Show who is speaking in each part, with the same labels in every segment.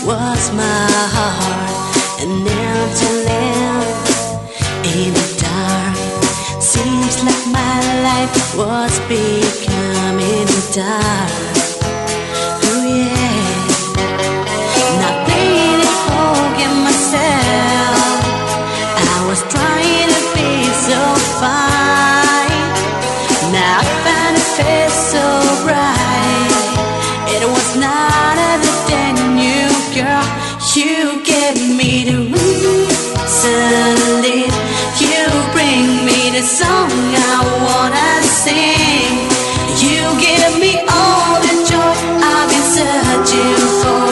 Speaker 1: Was my heart an empty land in the dark? Seems like my life was becoming dark. Oh yeah, not playing it, forget myself. I was trying to be so fine. Now I find a face so bright. It was not other than you, girl. You gave me the reason, you bring me the song I wanna sing. You give me all the joy I've been searching for.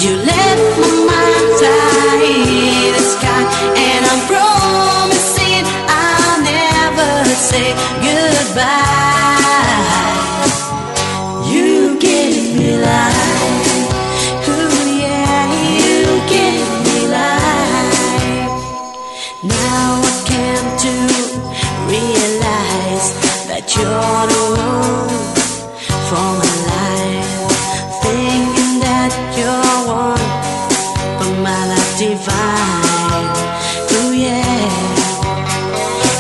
Speaker 1: You let my mind fly in the sky, and I'm promising I'll never say goodbye. You give me life. Now I came to realize that you're the one for my life. Thinking that you're one for my life divine. Oh yeah,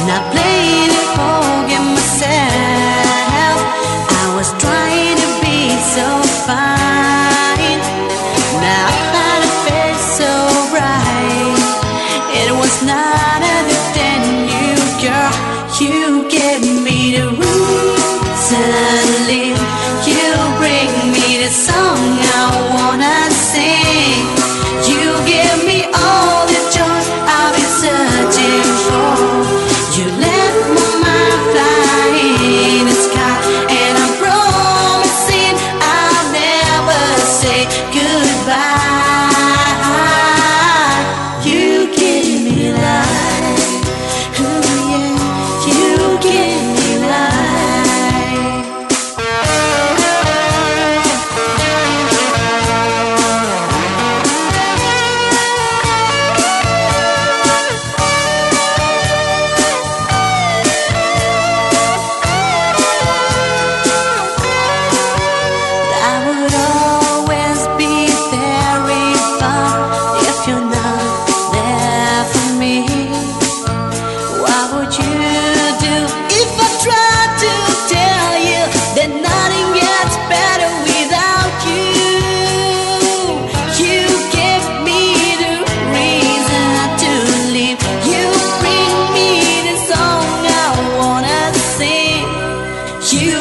Speaker 1: not playing it, forget myself. I was trying to be so fine. Now I find a face so bright. It was not other than you, girl. You gave me the reason, you bring me the song I wanna sing. You give me all the joy I've been searching for. You let my mind fly in the sky, and I'm promising I'll never say goodbye. You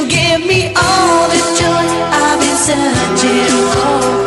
Speaker 1: give me all the joy I've been searching for.